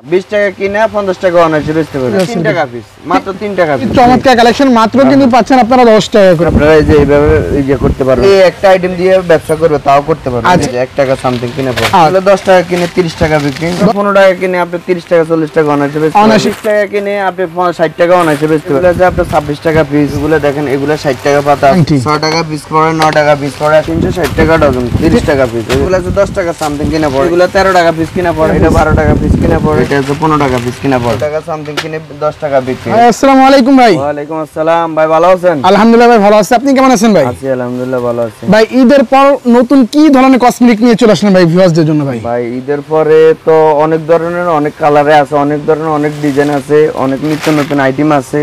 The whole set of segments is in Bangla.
20 টাকা কিনে 50 টাকা অনায়াসে বেচতে পারবেন। 3 টাকা পিস, মাত্র 3 টাকা পিস। চমৎকার কালেকশন, মাত্র কিন্তু পাচ্ছেন আপনারা 10 টাকা করে। আপনারা এই যে এইভাবে এই যে করতে পারবেন। এই একটা আইটেম দিয়ে ব্যবসা করবে তাও করতে পারবেন। এই যে 1 টাকা সামথিং কিনে পড়ে। তাহলে 10 টাকা কিনে 30 টাকা বিক্রি। 15 টাকা কিনে আপনি 30 টাকা 40 টাকা অনায়াসে বেচতে পারবেন। 20 টাকা কিনে আপনি 60 টাকা অনায়াসে বেচতে পারবেন। এগুলো আপনি 26 টাকা পিস। এগুলো দেখেন এগুলো 60 টাকা পাতা, 6 টাকা পিস পড়ে, 9 টাকা পিস পড়ে, 360 টাকা ডজন, 30 টাকা পিস। এগুলো আছে 10 টাকা সামথিং কিনে পড়ে। এগুলো 13 টাকা পিস কিনে পড়ে, এটা 12 টাকা পিস কিনে পড়ে, এটা আছে 15 টাকা পিস কিনে পড়ে, টাকা সামথিং কিনে 10 টাকা বিক্রি। আসসালামু আলাইকুম ভাই। ওয়া আলাইকুম আসসালাম ভাই, ভালো আছেন? আলহামদুলিল্লাহ ভাই ভালো আছি, আপনি কেমন আছেন ভাই? আছি আলহামদুলিল্লাহ ভালো আছি ভাই। ঈদের পর নতুন কি ধরনের কসমেটিক নিয়ে চলে আসলেন ভাই ভিউয়ারদের জন্য? ভাই ভাই ঈদের পরে তো অনেক ধরনের অনেক কালারে আছে, অনেক ধরনের অনেক ডিজাইন আছে, অনেক নিত্য নতুন আইটেম আছে।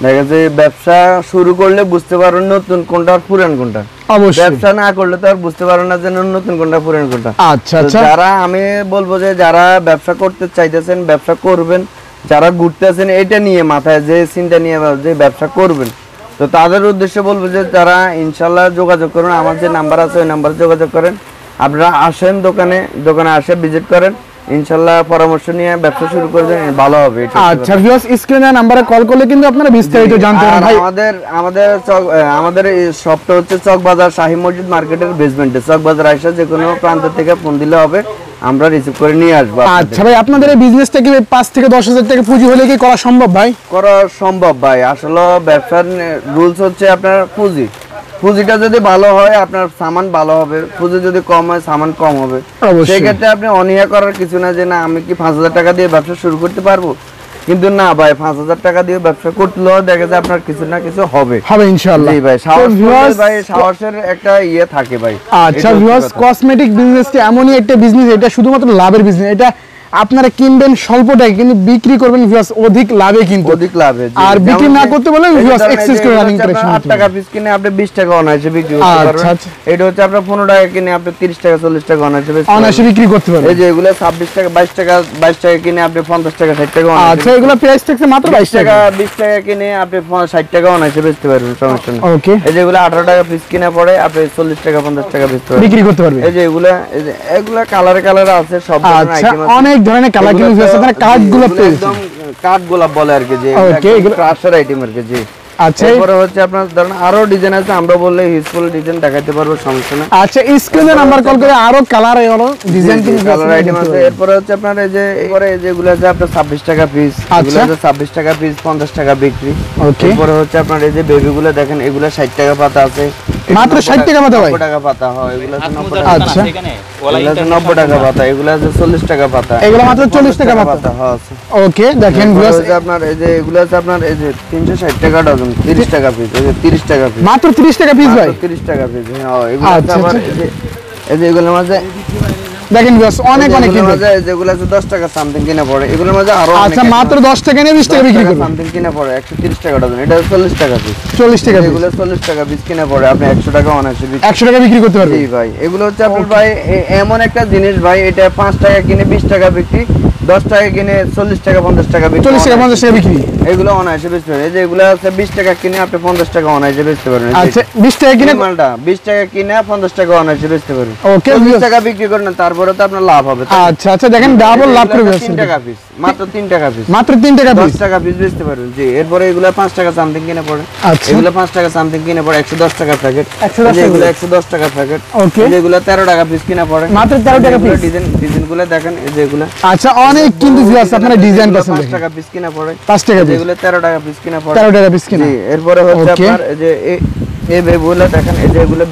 দেখা যায় ব্যবসা শুরু করলে বুঝতে পারবেন নতুন কোনটা আর পুরান কোনটা। অবশ্যই ব্যবসা না করলে তো আর বুঝতে পারবেন না যে নতুন কোনটা পুরান কোনটা। আচ্ছা আচ্ছা। যারা আমি বলবো যে যারা ব্যবসা করতে চাইতেছেন ব্যবসা করবেন, যারা ঘুরতেছেন এটা নিয়ে মাথায় যে চিন্তা নিয়ে যে ব্যবসা করবেন, তো তাদের উদ্দেশ্যে বলবো যে তারা ইনশাল্লাহ যোগাযোগ করুন। আমার যে নাম্বার আছে ওই নাম্বারে যোগাযোগ করেন। আপনারা আসেন দোকানে আসে ভিজিট করেন, ইনশাআল্লাহ পরামর্শ নিয়ে ব্যবসা শুরু করবেন, ভালো হবে। আচ্ছা ভিউয়ার্স, স্ক্রিনে নাম্বারে কল করলে কিন্তু আপনারা বিস্তারিত জানতে পারবেন ভাই। আমাদের এই শপটা হচ্ছে চকবাজার শাহী মসজিদ মার্কেটের বেসমেন্টে। চকবাজার আইসা যে কোনো প্রান্ত থেকে ফোন দিলে হবে, আমরা রিসিভ করে নিয়ে আসবো। আচ্ছা ভাই, আপনাদের এই বিজনেসটা কি 5 থেকে 10,000 টাকা পুঁজি হলে কি করা সম্ভব ভাই? করা সম্ভব ভাই। আসলে ব্যবসার রুলস হচ্ছে আপনার পুঁজিটা যদি ভালো হয় আপনার সামান ভালো হবে, পুঁজি যদি কম হয় সামান কম হবে। সেই ক্ষেত্রে আপনি অনীহা করার কিছু না যে না আমি কি 5,000 টাকা দিয়ে ব্যবসা শুরু করতে পারবো, কিন্তু না ভাই 5,000 টাকা দিয়ে ব্যবসা করলেও দেখা যায় আপনার কিছু না কিছু হবে ইনশাআল্লাহ। জি ভাই, সাহসের একটা ইয়ে থাকে ভাই। আচ্ছা ভিউয়ার্স, কসমেটিক বিজনেসটা এমনই একটা বিজনেস, এটা শুধুমাত্র লাভের বিজনেস। এটা আপনারা কিনবেন স্বল্প টাকায় কিন্তু বিক্রি করবেন ভিউয়ার্স অধিক লাভে, কিন্তু অধিক লাভে। আর বিক্রি না করতে বলে ভিউয়ার্স এক্সেস করে রানিং করে 8 টাকা পিস কিনে আপনি 20 টাকা অনায়াসে বিক্রি করতে পারবেন। এটা হচ্ছে আপনার 15 টাকা কিনে আপনি 30 টাকা 40 টাকা অনায়াসে বিক্রি করতে পারবেন। এই যে এগুলো 26 টাকা 22 টাকা কিনে আপনি 50 টাকা 60 টাকা অনায়াসে। আচ্ছা, এগুলো প্রাইস থাকছে মাত্র 22 টাকা। 20 টাকা কিনে আপনি 60 টাকা অনায়াসে বেচতে পারবেন, সমস্যা নেই। ওকে। এই যে এগুলো 18 টাকা পিস কিনে পড়ে আপনি 40 টাকা 50 টাকা বিক্রি করতে পারবেন। এই যে এগুলো কালারে আছে সব ধরনের আইটেম আছে, অনেক ধরনের কালার কিন্তু আপনারা কার্ডগুলো একদম কার্ডগুলো বলে আর কি, যে এগুলো ক্রাশার আইটেম আর কি। জি আচ্ছা, এরপরে হচ্ছে আপনার ধরেন আরো ডিজাইন আছে, আমরা বললে হিউজফুল ডিজাইন দেখাতে পারবো, সমস্যা না। আচ্ছা, স্ক্রিনে নাম্বার কল করে আরো কালার এলো ডিজাইন কিন্তু কালার আইটেম আছে। এরপরে হচ্ছে আপনার এই যে যেগুলো আছে আপনার 26 টাকা পিস, এগুলো আছে 26 টাকা পিস 50 টাকা বিক্রি। এরপরে হচ্ছে আপনার এই যে বেবিগুলো দেখেন, এগুলো 60 টাকা পাতা আছে, মাত্র 60 টাকা পাতা ভাই। 90 টাকা পাতা হয়, এগুলো আছে 90 টাকা। আচ্ছা, এগুলো আছে 90 টাকা পাতা, এগুলো আছে 40 টাকা পাতা, এগুলো মাত্র 40 টাকা পাতা আছে। ওকে, দেখেন ভিউয়ার্স আপনার এই যে এগুলো আছে আপনার এই যে 360 টাকা ডজন, 30 টাকা পিস, এই যে 30 টাকা পিস, মাত্র 30 টাকা পিস ভাই, 30 টাকা পিস। হ্যাঁ, এগুলো আছে আবার এই যে এগুলোর মধ্যে দেখেন ভিউয়ার্স অনেক কিন্তু যেগুলো আছে 10 টাকা সামথিং কিনে পড়ে, এগুলোর মধ্যে আরো আচ্ছা মাত্র 10 টাকা নিয়ে 20 টাকা বিক্রি করবেন সামথিং কিনে পড়ে, 130 টাকা ডজন, এটা 40 টাকা পিস, 40 টাকা এগুলো 40 টাকা পিস কিনে পড়ে আপনি 100 টাকা অনায়াসে 100 টাকা বিক্রি করতে পারবেন। জি ভাই, এগুলো হচ্ছে আপনার ভাই এমন একটা জিনিস ভাই, এটা 5 টাকা কিনে 20 টাকা বিক্রি, 10 টাকা কিনে 40 টাকা 50 টাকা বিক্রি, 40 টাকা 50 টাকা বিক্রি, এগুলো অনায়াসে বেচতে পারেন। এই যে এগুলো আছে 20 টাকা কিনে আপনি 50 টাকা অনায়াসে বেচতে পারবেন। আচ্ছা, 20 টাকা কিনে মালটা 20 টাকা কিনে 50 টাকা অনায়াসে বেচতে পারবেন। ওকে, 20 টাকা বিক্রি করেন তারপরে তো আপনার লাভ হবে। আচ্ছা আচ্ছা, দেখেন ডাবল লাভ করে 3 টাকা পিস, মাত্র 3 টাকা পিস, মাত্র 3 টাকা পিস, 10 টাকা পিস বেচতে পারবেন। জি, এরপরে এগুলো 5 টাকা সামথিং কিনে পড়ে, আচ্ছা এগুলো 5 টাকা সামথিং কিনে পড়ে 110 টাকা প্যাকেট, এগুলো 110 টাকা প্যাকেট। ওকে, এগুলো 13 টাকা পিস কিনে পড়ে, মাত্র 13 টাকা পিস। ডিজাইনগুলো দেখেন, এই যে এগুলো আচ্ছা অনেক কিন্তু ভিউয়ার্স আপনারা ডিজাইন পাচ্ছেন, 5 টাকা পিস কিনে পড়ে, 5 টাকা পিস, এগুলো 13 টাকা পিস কিনে পড়ে, 13 টাকা পিস কিনে। জি, এরপরে হচ্ছে আপনার এই যে এই বেবিগুলো দেখেন, এই যে এগুলো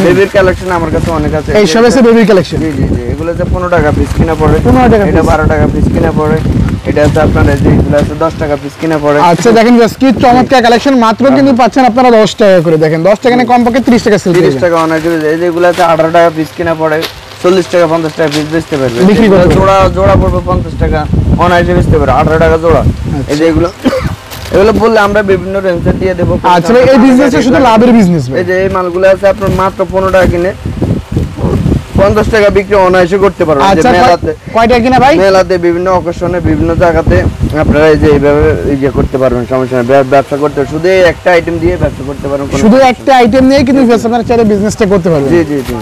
বেবির কালেকশন আমার কাছে অনেক আছে, এই সব আছে বেবির কালেকশন। জি জি জি, এগুলো যে 15 টাকা পিস কিনা পড়ে, 15 টাকা, এটা 12 টাকা পিস কিনা পড়ে, এটা আছে আপনার এই যে এগুলো আছে 10 টাকা পিস কিনা পড়ে। আচ্ছা, দেখেন কি চমৎকার কালেকশন, মাত্র কিন্তু পাচ্ছেন আপনারা 10 টাকা করে। দেখেন 10 টাকা না কমপক্ষে 30 টাকা সেল, 30 টাকা অনেক। এই যে এগুলো আছে 18 টাকা পিস কিনা পড়ে, 40 টাকা 50 টাকা পিস বেচতে পারবে, বিক্রি করতে জোড়া পড়বে 50 টাকা অনায়াসে বেচতে পারবে, 18 টাকা জোড়া। এই যে এগুলো বললে আমরা বিভিন্ন রেঞ্জে দিয়ে দেবো। আচ্ছা ভাই, এই বিজনেসটা শুধু লাভের বিজনেস ভাই। এই যে এই মালগুলো আছে আপনার মাত্র 15 টাকা কিনে 50 টাকা বিক্রি অনায়াসে করতে পারবেন। আচ্ছা, কয়টা কিনা ভাই? মেলাতে বিভিন্ন অকেশনে বিভিন্ন জায়গাতে আপনারা এই যে এইভাবে করতে পারবেন, সমস্যা নেই। ব্যবসা করতে শুধু একটা আইটেম দিয়ে ব্যবসা করতে পারবেন, শুধু একটা আইটেম নিয়ে কিন্তু আপনারা চাইলে বিজনেসটা করতে পারবেন। জি জি জি।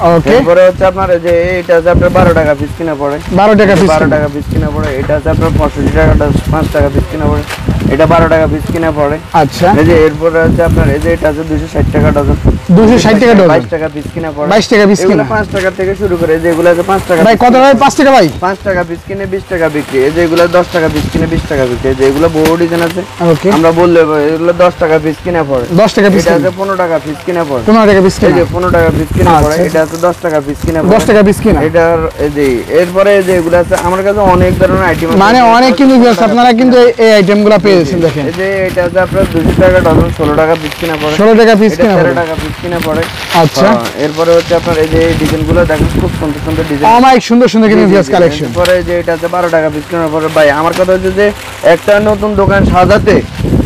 ওকে এরপরে হচ্ছে আপনার এই যে এটা আছে আপনার 12 টাকা পিস কিনা পড়ে, 12 টাকা পিস, 12 টাকা পিস কিনা পড়ে। এটা আছে আপনার 65 টাকা 5 টাকা পিস কিনা পড়ে, এটা 12 টাকা পিস কিনা পড়ে। আচ্ছা এই যে এরপরে আছে আপনার এই যে এটা আছে 260 টাকা ডজন, 260 টাকা ডজন, 22 টাকা পিস কিনা পড়ে, 22 টাকা পিস এগুলো কিনা। 5 টাকা থেকে শুরু করে, এই যে এগুলো আছে 5 টাকা ভাই কত ভাই? 5 টাকা ভাই, 5 টাকা পিস কিনে 20 টাকা বিক্রি। এই যে এগুলো 10 টাকা পিস কিনে 20 টাকা বিক্রি। এই যে এগুলো বড় ডিজাইন আছে, ওকে আমরা বললে এগুলো 10 টাকা পিস কিনা পড়ে, 10 টাকা পিস, এটা আছে 15 টাকা পিস কিনা পড়ে, 15 টাকা পিস এই কিনা, যে 15 টাকা পিস কিনা পড়ে। আচ্ছা। এটা আছে 10 টাকা পিস কিনা পড়ে, 10 টাকা পিস কিনা। এটার এই যে এরপরে এই যে এগুলো আছে আমার কাছে অনেক ধরনের আইটেম আছে, মানে অনেক কিন্তু ভিউয়ার্স আপনারা কিন্তু এই আইটেমগুলো পেয়ে যাচ্ছেন। দেখেন এই যে এটা আছে আপনার 200 টাকা ডজন, 16 টাকা পিস কিনা পড়ে, 16 টাকা পিস এটা কিনা, 13 টাকা পিস কিনা পড়ে। আচ্ছা এরপরে হচ্ছে আপনার এই যে ডিজাইনগুলো দেখেন, খুব সুন্দর সুন্দর ডিজাইন, অনেক সুন্দর সুন্দর কিন্তু ভিউয়ার্স কালেকশন। পরে যে এটা আছে 12 টাকা পিস কেনার পরে। ভাই আমার কথা হচ্ছে যে একটা নতুন দোকান সাজাতে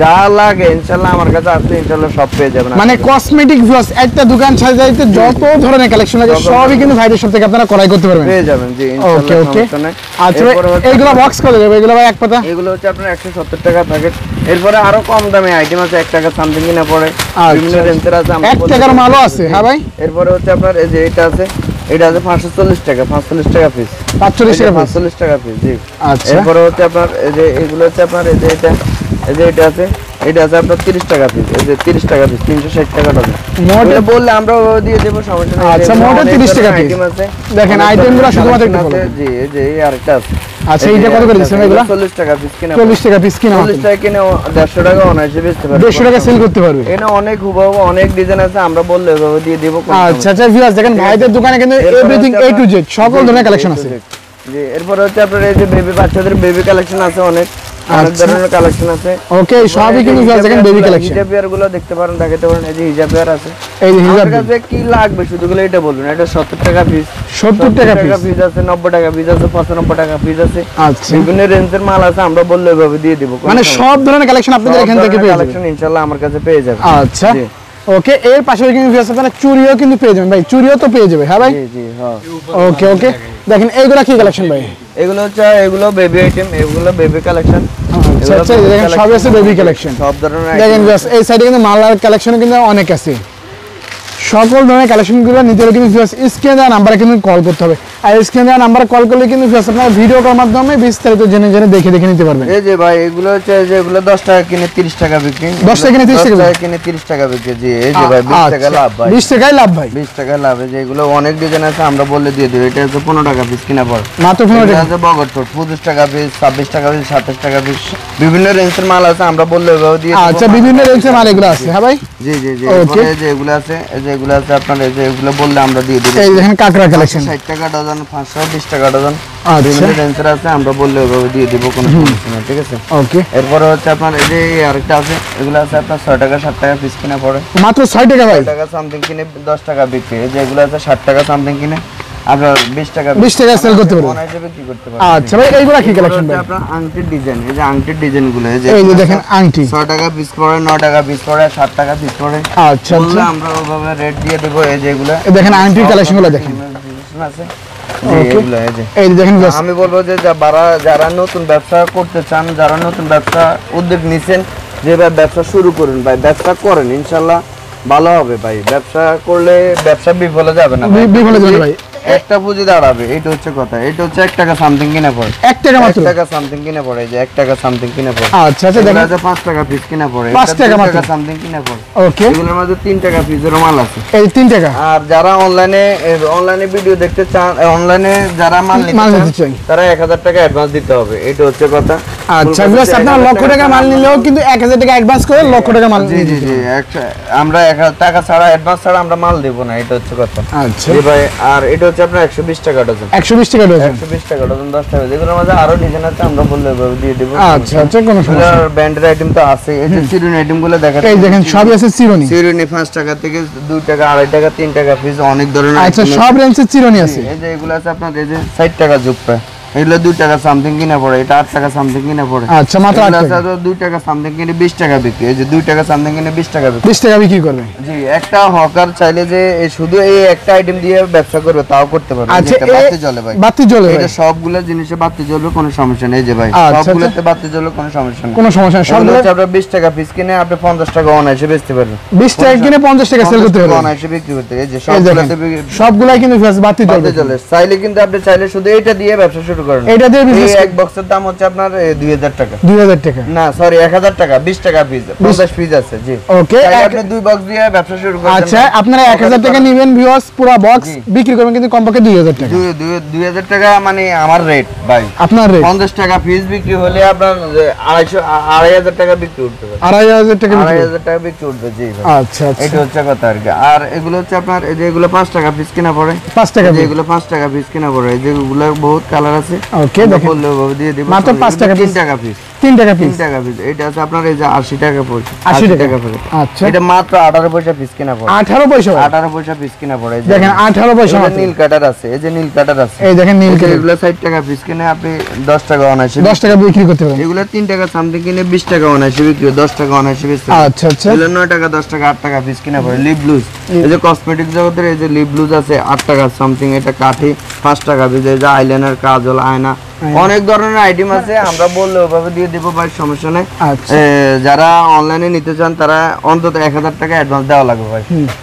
যা লাগে ইনশাআল্লাহ আমার কাছে আসলে ইনশাআল্লাহ সব পেয়ে যাবেন। মানে কসমেটিক ভিউয়ার্স একটা দোকান সাজাইতে যত ধরনের কালেকশন লাগে সবই কিন্তু ভাইদের সব থেকে আপনারা ক্রয় করতে পারবেন, পেয়ে যাবেন জি ওকে ইনশাআল্লাহ। ওকে সমস্যা নাই। আচ্ছা ভাই এরপরে হচ্ছে এইগুলো বক্স করে দেবে, এগুলো ভাই এক পাতা, এগুলো হচ্ছে আপনার 170 টাকা প্যাকেট। এরপরে আরো কম দামে আইটেম আছে, 1 টাকা সামথিং কিনা পড়ে, বিভিন্ন রেঞ্জের আছে, আমরা 1 টাকার মালও আছে। হ্যাঁ ভাই এরপরে হচ্ছে আপনার এই যে এটা আছে, এটা আছে 540 টাকা, 45 টাকা পিস, 45 টাকা পিস, 45 টাকা পিস জি। আচ্ছা এরপরে হচ্ছে আপনার এই যে এগুলো হচ্ছে আপনার এই যে এটা, এই যে এটা আছে, এটা আছে আপনার 30 টাকা পিস, এই যে 30 টাকা পিস, 360 টাকা ডজন। মোটে এটা বললে আমরা দিয়ে দেব, সমস্যা নেই। আচ্ছা, এগুলো মোটে অনেক 30 টাকা ধরনের পিস। item আছে, দেখেন অনেক আইটেমগুলো ধরনের শুধুমাত্র collection একটু আছে, বলুন। জি এই যে এই আরেকটা আছে। আচ্ছা এই এইটা যে কত করে আরেকটা দিচ্ছেন আছে, এগুলো? 40 টাকা পিস কিনা, 40 টাকা পিস কিনা, 40 টাকা কিনে 150 টাকা অনায়াসে বেচতে পারবে, 150 টাকা সেল করতে পারবে। এখানে অনেক হুবহু অনেক ডিজাইন আছে, আমরা বললে এভাবে দিয়ে দেব। আচ্ছা আচ্ছা ভিউয়ার্স দেখেন ভাইদের দোকানে কিন্তু এভরিথিং এ টু জেড সকল ধরনের কালেকশন আছে। জি এরপর হচ্ছে আপনার এই যে বেবি বাচ্চাদের বেবি কালেকশন আছে, অনেক অনেক ধরনের কালেকশন আছে। ওকে সবই কিন্তু ভিউয়ার্স দেখেন বেবি কালেকশন। হিজাব ইয়ার গুলো দেখতে পারেন, দেখাতে পারেন, এই যে হিজাব ইয়ার আছে। এই যে হিজাব আপনার কাছে কি লাগবে শুধুগুলো এটা বলুন। এটা 70 টাকা পিস, 70 টাকা পিস, পিস আছে, 90 টাকা পিস আছে, 95 টাকা পিস আছে, আচ্ছা বিভিন্ন রেঞ্জের মাল আছে, আমরা বললে এভাবে দিয়ে দিব। মানে সব ধরনের কালেকশন আপনাদের এখান থেকে পেয়ে যাবেন। কালেকশন ইনশাআল্লাহ আমার কাছে পেয়ে যাবেন। আচ্ছা জি। ওকে এর পাশে কিন্তু ভিউয়ার্স আপনারা চুড়িও কিন্তু পেয়ে যাবেন ভাই, চুড়িও তো পেয়ে যাবে। হ্যাঁ ভাই জি জি হ্যাঁ। ওকে ওকে দেখেন এইগুলা কি কালেকশন ভাই? এগুলো হচ্ছে এগুলো বেবি আইটেম, এগুলো বেবি কালেকশন। আচ্ছা আচ্ছা দেখেন সবই আছে বেবি কালেকশন। সব ধরনের দেখেন item ভিউয়ার্স এই সাইডে কিন্তু মালার কালেকশন কিন্তু অনেক আছে, সকল ধরনের কালেকশনগুলো নিতে হলে কিন্তু ভিউয়ার্স স্ক্রিনে দেওয়া নাম্বারে কিন্তু কল করতে হবে। আর স্ক্রিনে দেওয়া নাম্বারে কল করলে কিন্তু ভিউয়ার্স আপনারা ভিডিও কলের মাধ্যমে বিস্তারিত জেনে জেনে দেখে দেখে নিতে পারবেন। এই যে ভাই এগুলো হচ্ছে যে এগুলো 10 টাকা কিনে 30 টাকা বিক্রি, 10 টাকা কিনে 30 টাকা 10 টাকা কিনে 30 টাকা বিক্রি। জি এই যে ভাই 20 টাকা লাভ ভাই, 20 টাকায় লাভ ভাই, 20 টাকা লাভ। এই যে এগুলো অনেক ডিজাইন আছে, আমরা বললে দিয়ে দেব। এটা হচ্ছে 15 টাকা পিস কিনা পড়ে, মাত্র 15 এটা টাকা। আছে বগর টোট 25 টাকা পিস, 26 টাকা পিস, 27 টাকা পিস, বিভিন্ন রেঞ্জের মাল আছে, আমরা বললে এভাবে দিয়ে দেব। আচ্ছা বিভিন্ন রেঞ্জের মাল এগুলো আছে। হ্যাঁ ভাই জি জি জি Okay. এরপরে এই যে এগুলো আছে, এই যে এগুলো আছে আপনার, এই যে এগুলো বললে আমরা দিয়ে দেব। এই দেখেন কাকড়া কালেকশন। 60 টাকা ডজন, 520 টাকা ডজন, আচ্ছা বিভিন্ন রেঞ্জের আছে, আমরা বললে ওভাবে দিয়ে দেব, কোনো সমস্যা নেই। ঠিক আছে। ওকে এরপরে হচ্ছে আপনার এই যে আরেকটা আছে, এগুলো আছে আপনার 6 টাকা 7 টাকা পিস কিনা পড়ে, মাত্র 6 টাকা ভাই, 6 টাকা সামথিং কিনে 10 টাকা বিক্রি। এই যে এগুলো আছে 60 টাকা সামথিং কিনে আপনার 20 টাকা 20 টাকা সেল করতে পারবেন। অনায়াসে বিক্রি করতে পারবেন। আচ্ছা ভাই এইগুলা কি কালেকশন ভাই? আপনার আংটির ডিজাইন, এই যে আংটির ডিজাইন গুলো, এই এই যে দেখেন আংটি 6 টাকা পিস পড়ে, 9 টাকা পিস পড়ে, 7 টাকা পিস পড়ে, আচ্ছা বললে আচ্ছা আমরা ওভাবে রেট দিয়ে দেব। এই যে এগুলো এই দেখেন আংটির কালেকশন গুলো দেখেন। আছে Okay. এগুলো এই যে এই যে দেখেন ভিউয়ার্স আমি বলবো যে যারা নতুন ব্যবসা করতে চান, যারা নতুন ব্যবসা উদ্যোগ নিছেন, যে ব্যবসা শুরু করুন ভাই, ব্যবসা করেন, ইনশাল্লাহ ভালো হবে ভাই। ব্যবসা করলে ব্যবসা বিফলে যাবে না ভাই। বিফলে যাবে না ভাই। একটা পুঁজি দাঁড়াবে, এটা হচ্ছে কথা। এটা হচ্ছে 1 টাকা সামথিং কিনা পড়ে, 1 টাকা 1 মাত্র। টাকা সামথিং কিনা পড়ে, এই যে 1 টাকা সামথিং কিনা পড়ে। আচ্ছা আচ্ছা দেখেন 5 টাকা পিস কিনা পড়ে, 5 এটা টাকা 2 মাত্র। টাকা সামথিং কিনা পড়ে। ওকে এগুলোর মধ্যে 3 টাকা পিসের মাল আছে। এই 3 টাকা। আর যারা অনলাইনে ভিডিও দেখতে চান, অনলাইনে যারা মাল মাল নিতে নিতে চান, চান। তারা 1000 টাকা অ্যাডভান্স দিতে হবে, এটা হচ্ছে কথা। আচ্ছা ভিউয়ার্স আপনারা লক্ষ টাকা মাল নিলেও কিন্তু 1000 টাকা অ্যাডভান্স করে লক্ষ টাকা মাল জি জি জি আমরা 1000 টাকা ছাড়া অ্যাডভান্স ছাড়া আমরা মাল দেব না, এটা হচ্ছে কথা। আচ্ছা জি ভাই। আর এটা হচ্ছে আপনার 120 টাকা ডজন, 120 টাকা ডজন। 120 টাকা ডজন 10 টাকা। যেগুলোর মধ্যে আরো ডিজাইন আছে, আমরা বললে এভাবে দিয়ে দেব। আচ্ছা আচ্ছা কোনো সমস্যা নেই। ব্র্যান্ডের আইটেম তো আছে। এই যে চিরুনি আইটেম গুলো দেখাচ্ছি, এই দেখেন সবই আছে চিরুনি। চিরুনি 5 টাকা থেকে 2 টাকা, 2.5 টাকা, 3 টাকা পিস, অনেক ধরনের আচ্ছা item সব আছে। রেঞ্জের চিরুনি আছে। এই যে এগুলো আছে আপনার, এই যে 60 টাকা যোগ পায়, এগুলো 2 টাকা সামথিং কিনা পড়ে, এটা 8 টাকা সামথিং কিনা পড়ে। আচ্ছা, মাত্র 8 টাকা। 2 টাকা সামথিং কিনে 20 টাকা বিক্রি, এই যে 2 টাকা সামথিং কিনে 20 টাকা বিক্রি। 20 টাকা বিক্রি করবে। জি, একটা হকার চাইলে যে শুধু এই একটা আইটেম দিয়ে ব্যবসা করবে তাও করতে পারবে। আচ্ছা, এটা বাতি জ্বলে ভাই, বাতি জ্বলে ভাই, এটা সবগুলো জিনিসে বাতি জ্বলবে, কোনো সমস্যা নেই যে ভাই, সবগুলোতে বাতি জ্বলবে, কোনো সমস্যা নেই, কোনো সমস্যা নেই। সবগুলো আপনারা 20 টাকা পিস কিনে আপনি 50 টাকা অনায়াসে বেচতে পারবেন। 20 টাকা কিনে 50 টাকা সেল করতে পারবেন, অনায়াসে বিক্রি করতে। এই যে সবগুলাই কিন্তু বাতি জ্বলে। চাইলে কিন্তু আপনি চাইলে শুধু এটা দিয়ে ব্যবসা শুরু করেন। এটা দিয়ে বিজনেস, এক বক্সের দাম হচ্ছে আপনার 2000 টাকা। 2000 টাকা না সরি 1000 টাকা, 20 টাকা পিস, 50 পিস আছে। জি ওকে, আপনি 2 বক্স দিয়ে ব্যবসা শুরু করেন। আচ্ছা, আপনারা 1000 টাকা নেবেন ভিউয়ার্স, পুরো বক্স বিক্রি করবেন কিন্তু কমপক্ষে 2000 টাকা। 2000 টাকা মানে আমার রেট ভাই, আপনার রেট 50 টাকা পিস বিক্রি হলে আপনার 2500 টাকা বিক্রি উঠবে। 2500 টাকা, 2500 টাকা বিক্রি উঠবে। জি ভাই, আচ্ছা আচ্ছা, এটা হচ্ছে কথা আর কি। আর এগুলো হচ্ছে আপনার এই যে এগুলো 5 টাকা পিস কিনা পড়ে, 5 টাকা, এগুলো 5 টাকা পিস কিনা পড়ে। এই যে এগুলো বহুত কালার আছে। ওকে, দেখেন বললে দিয়ে দিব মাত্র 5 টাকা, 3 টাকা পিস, 3 টাকা পিস, 3 টাকা পিস। এটা আছে আপনার এই যে 80 টাকা পড়ে, 80 টাকা পড়ে। আচ্ছা, এটা মাত্র 18 পয়সা পিস কিনা পড়ে, 18 পয়সা, 18 পয়সা পিস কিনা পড়ে। দেখেন 18 পয়সা। নীল কাটার আছে, এই যে নীল কাটার আছে, এই দেখেন নীল কাটার, এগুলো 60 টাকা পিস কিনে আপনি 10 টাকা অনায়াসে, 10 টাকা বিক্রি করতে পারেন। এগুলো 3 টাকা সামথিং কিনে 20 টাকা অনায়াসে বিক্রি, 10 টাকা অনায়াসে বিক্রি। আচ্ছা আচ্ছা, এগুলো 9 টাকা, 10 টাকা, 8 টাকা পিস কিনা পড়ে। লিপ ব্লুজ, এই যে কসমেটিক জগতের এই যে লিপ ব্লুজ আছে 8 টাকা সামথিং, এটা কাঠি 5 টাকা পিস। এই যে আইলাইনার, কাজল, আয়না, অনেক ধরনের আইটেম আছে, আমরা বললে ওভাবে দিয়ে দেবো ভাই, সমস্যা নেই। যারা অনলাইনে নিতে চান তারা অন্তত 1000 টাকা অ্যাডভান্স দেওয়া লাগবে ভাই,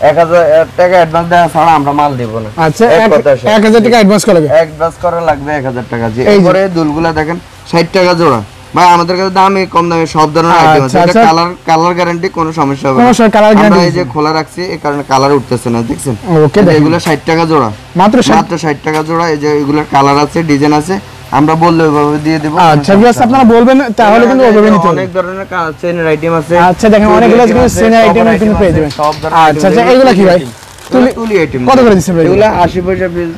1000 টাকা অ্যাডভান্স দেওয়া ছাড়া আমরা মাল দেব না। আচ্ছা, 1000 টাকা অ্যাডভান্স করা লাগবে, অ্যাডভান্স করা লাগবে 1000 টাকা। যে এরপরে দুলগুলা দেখেন 60 টাকা জোড়া ভাই, আমাদের কাছে দামে কম দামে সব ধরনের আইটেম আছে। এটা কালার গ্যারান্টি, কোনো সমস্যা হবে না। আমরা এই যে খোলা রাখছি এই কারণে কালার উঠতেছে না, দেখছেন। ওকে, এগুলো 60 টাকা জোড়া, মাত্র 60 টাকা জোড়া। এই যে এগুলোর কালার আছে, ডিজাইন আছে, আমরা বললে ওইভাবে দিয়ে দেব। আচ্ছা ভিউয়ার্স, আপনারা বলবেন তাহলে কিন্তু ওইভাবে নিতে হবে। অনেক ধরনের চেনের আইটেম আছে। আচ্ছা, দেখেন অনেকগুলো চেনের আইটেম কিন্তু পেয়ে যাবেন। আচ্ছা আচ্ছা, এগুলো কি ভাই? তুলি আইটেম কত করে দিচ্ছেন ভাই? এগুলো 80 পয়সা পিস,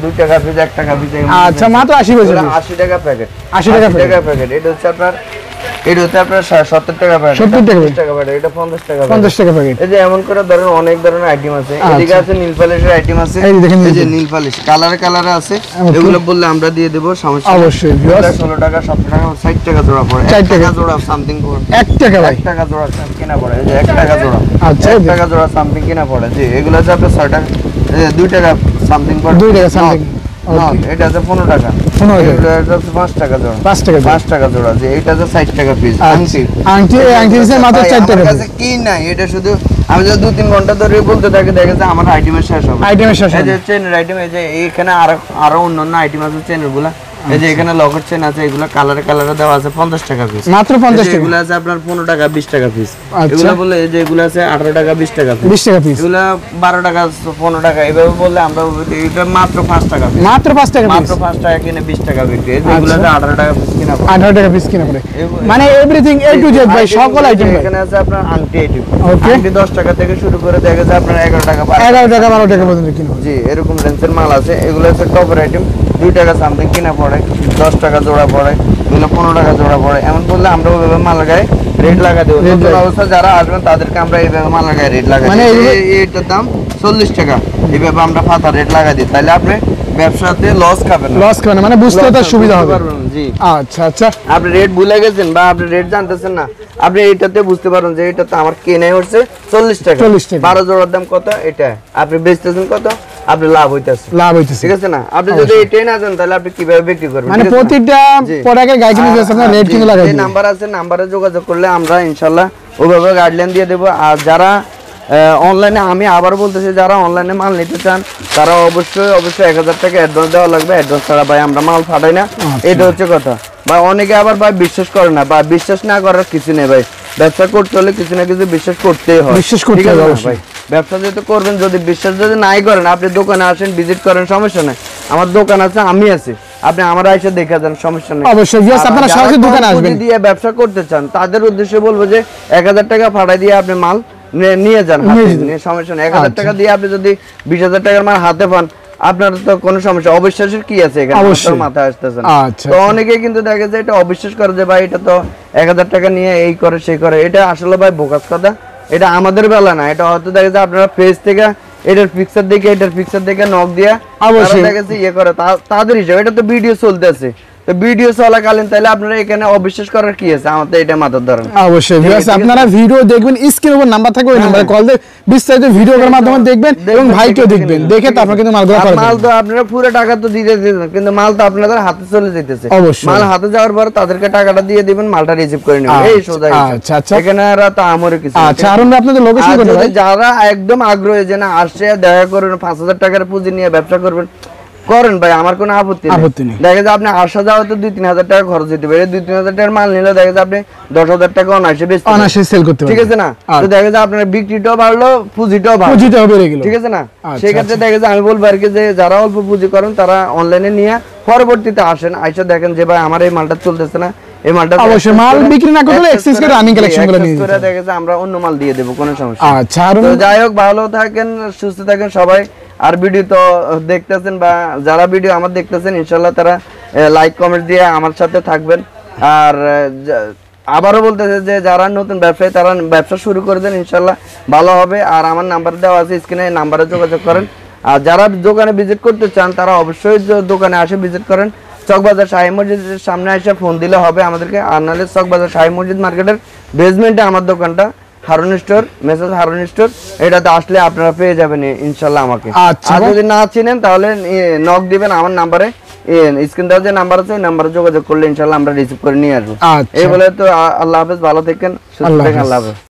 2 টাকা পিস, 1 টাকা পিস। আচ্ছা, মাত্র 80 পয়সা, 80 টাকা প্যাকেট, 80 টাকা প্যাকেট। এটা হচ্ছে আপনার 70 টাকা প্যাকেট, 70 টাকা প্যাকেট। এটা 50 টাকা, 50 টাকা প্যাকেট। এই যে এমন করে ধরেন অনেক ধরনের আইটেম আছে। এদিকে আছে নীল পালিশের আইটেম আছে, এই দেখেন এই যে নীল পালিশ কালারে আছে, এগুলো বললে আমরা দিয়ে দেব, সমস্যা অবশ্যই। 16 টাকা, 17 টাকা, 60 টাকা জোড়া পড়ে, 1 টাকা জোড়া সামথিং পড়ে, 1 টাকা ভাই, 1 টাকা জোড়া কিনা পড়ে। এই যে 1 টাকা জোড়া, আচ্ছা 1 টাকা জোড়া সামথিং কিনা পড়ে। জি, এগুলো আছে আপনার 6 টাকা, 2 টাকা সামথিং পড়ে, 2 টাকা সামথিং। এটা আছে 15 টাকা, 15 টাকা, এটা আছে 5 টাকা জোড়া, 5 টাকা, 5 টাকা জোড়া। যে এটা আছে 60 টাকা পিস। আংটি দিছে মাত্র 4 টাকা। আমার কাছে কি নাই, এটা শুধু আমি যদি 2-3 ঘন্টা ধরে বলতে থাকি দেখা যায় আমার আইটেমের শেষ হবে, আইটেমের শেষ হবে। এই যে চেনের আইটেম, এই যে এখানে আরো অন্যান্য আইটেম আছে চেনের গুলা। এই যে এখানে লকেট চেন আছে, এগুলো কালারে দেওয়া আছে 50 টাকা পিস, মাত্র 50 টাকা। এগুলো আছে আপনার 15 টাকা, 20 টাকা পিস। আচ্ছা, এগুলো বলে এই যে এগুলো আছে 18 টাকা, 20 টাকা পিস, 20 টাকা পিস। এগুলো 12 টাকা, 15 টাকা, এইভাবে বললে আমরা এটা মাত্র 5 টাকা পিস, মাত্র 5 টাকা পিস, মাত্র 5 টাকা কিনে 20 টাকা বিক্রি। এগুলো আছে 18 টাকা পিস কিনা পড়ে, 18 টাকা পিস কিনা পড়ে, মানে এভরিথিং এ টু জেড ভাই, সকল আইটেম। এখানে আছে আপনার আংটি আইটেম, ওকে, আংটি 10 টাকা থেকে শুরু করে দেখা যায় আপনার 11 টাকা, 11 টাকা, 12 টাকা পর্যন্ত কিনা। জি, এরকম রেঞ্জের মাল আছে। এগুলো হচ্ছে টপের আইটেম, 2 টাকা সামথিং কিনা পড়ে, 10 টাকা জোড়া পড়ে, এগুলো 15 টাকা জোড়া পড়ে। এমন বললে আমরা ওইভাবে মাল লাগাই রেট লাগা দেবো। নতুন অবস্থা যারা আসবেন তাদেরকে আমরা এইভাবে মাল লাগাই রেট লাগাই, মানে এইটার দাম 40 টাকা, এইভাবে আমরা পাতা রেট লাগাই দিই। তাহলে আপনি ব্যবসাতে লস খাবেন না, লস খাবেন না, মানে বুঝতে তো সুবিধা হবে। জি, আচ্ছা আচ্ছা, আপনি রেট ভুলে গেছেন বা আপনি রেট জানতেছেন না, আপনি এইটাতে বুঝতে পারেন যে এটাতে আমার কেনাই হচ্ছে 40 টাকা, 12 জোড়ার দাম কত, এটা আপনি বেচতেছেন কত, আপনি লাভ হইতাছে, ঠিক আছে না? আপনি যদি এটাই না জানেন তাহলে আপনি কিভাবে বিক্রি করবেন? মানে প্রতিটা প্রোডাক্টের গাইড কিনে দিয়েছেন, আপনারা রেট কিনে লাগাই দিন। নাম্বার আছে, নাম্বারে যোগাযোগ করলে আমরা ইনশাআল্লাহ ওইভাবে গাইডলাইন দিয়ে দেব। আর যারা অনলাইনে, আমি আবার বলতেছি, যারা অনলাইনে মাল নিতে চান তারা অবশ্যই 1000 টাকা অ্যাডভান্স দেওয়া লাগবে। অ্যাডভান্স ছাড়া ভাই আমরা মাল পাঠাই না, এটা হচ্ছে কথা ভাই। অনেকে আবার ভাই বিশ্বাস করে না, বা বিশ্বাস না করার কিছু নেই ভাই। ব্যবসা করতে হলে কিছু না কিছু বিশ্বাস করতেই হয়, বিশ্বাস করতে হবে ভাই। ব্যবসা যেহেতু করবেন, যদি বিশ্বাস যদি নাই করেন, আপনি দোকানে আসেন, ভিজিট করেন, সমস্যা নাই। আমার দোকান আছে, আমি আছি, আপনি আমার এসে দেখে যান, সমস্যা নেই। অবশ্যই আপনারা সরাসরি দোকানে আসবেন। যদি দিয়ে ব্যবসা করতে চান তাদের উদ্দেশ্যে বলবো যে 1000 টাকা পাঠাই দিয়ে আপনি মাল নিয়ে যান, সমস্যা নেই। 1000 টাকা দিয়ে আপনি যদি 20,000 টাকার মাল হাতে পান, আপনার তো কোনো সমস্যা, অবিশ্বাসের কি আছে এখানে, মাথায় আসতেছে না। তো অনেকে কিন্তু দেখে যে এটা অবিশ্বাস করে যে ভাই এটা তো 1000 টাকা নিয়ে এই করে সেই করে। এটা আসলে ভাই বোকাস কথা, এটা আমাদের বেলা না, এটা হয়তো দেখা যায় আপনারা পেজ থেকে এটার পিকচার দেখে নক দিয়া অবশ্যই দেখা যাচ্ছে ইয়ে করে তাদের হিসাবে। এটা তো ভিডিও চলতেছে, তো ভিডিও চলাকালীন তাহলে আপনারা এখানে অবিশ্বাস করার কি আছে? আমাদের এটা মাথার ধরেন। অবশ্যই ভিউয়ার্স, আপনারা ভিডিও দেখবেন, স্ক্রিনের উপর নাম্বার থাকবে, ওই নম্বরে কল দিয়ে বিস্তারিত ভিডিও করার মাধ্যমে দেখবেন এবং ভাইকেও দেখবেন, দেখে তারপর কিন্তু মালগুলো করবেন। মাল তো আপনারা পুরো টাকা তো দিতে দিতেছেন, কিন্তু মাল তো আপনাদের হাতে চলে যাইতেছে। অবশ্যই মাল হাতে যাওয়ার পর তাদেরকে টাকাটা দিয়ে দিবেন, মালটা রিসিভ করে নেবেন, এই সোজা। আচ্ছা আচ্ছা, এখানে আর তো আমরে কিছু। আচ্ছা আর আমরা আপনাদের লোকেশন আর কোথায় যদি ভাই? যারা একদম আগ্রহী যে না আসছে দেখা করবেন, 5000 টাকার পুঁজি নিয়ে ব্যবসা করবেন, করেন ভাই, আমার কোনো আপত্তি নেই। দেখা যায় আপনি আসা যাওয়া তো 2-3 হাজার টাকা খরচ দিতে পারে, 2-3 হাজার টাকার মাল নিলে দেখা যায় আপনি 10,000 টাকা অনায়াসে সেল করতে পারবেন, ঠিক আছে না? তো দেখা যায় আপনার বিক্রিটাও বাড়লো, পুঁজিটাও বেড়ে গেল, ঠিক আছে না? সেই ক্ষেত্রে দেখা যায় আমি বলবো আর কি যে যারা অল্প পুঁজি করেন তারা অনলাইনে নিয়ে পরবর্তীতে আসেন, আইসা দেখেন যে ভাই আমার এই মালটা চলতেছে না, এই মালটা অবশ্যই মাল বিক্রি না করলে এক্সেস করে রানিং কালেকশনগুলো নিয়ে করে দেখা যায় আমরা অন্য মাল দিয়ে দেব, কোনো সমস্যা নেই। আচ্ছা তো যাই হোক, ভালো থাকেন, সুস্থ থাকেন সবাই। আর ভিডিও তো দেখতেছেন বা যারা ভিডিও আমার দেখতেছেন ইনশাআল্লাহ তারা লাইক কমেন্ট দিয়ে আমার সাথে থাকবেন। আর আবারও বলতেছে যে যারা নতুন ব্যবসায়ী তারা ব্যবসা শুরু করে দেন, ইনশাআল্লাহ ভালো হবে। আর আমার নাম্বার দেওয়া আছে স্ক্রিনে, নাম্বারে যোগাযোগ করেন। আর যারা দোকানে ভিজিট করতে চান তারা অবশ্যই দোকানে আসে ভিজিট করেন। চকবাজার শাহী মসজিদের সামনে এসে ফোন দিলে হবে আমাদেরকে, আর নাহলে চকবাজার শাহী মসজিদ মার্কেটের বেসমেন্টে আমার দোকানটা, Harun store, message Harun store, এটাতে আসলে আপনারা পেয়ে যাবেন ইনশাআল্লাহ আমাকে। আর যদি না চিনেন তাহলে নক দিবেন আমার নাম্বারে, স্ক্রিন দেওয়া যে নাম্বার আছে ওই নাম্বারে যোগাযোগ করলে ইনশাআল্লাহ আমরা রিসিভ করে নিয়ে আসবো। এই বলে তো আল্লাহ হাফেজ, ভালো থাকেন, সুস্থ থাকেন, আল্লাহ হাফেজ।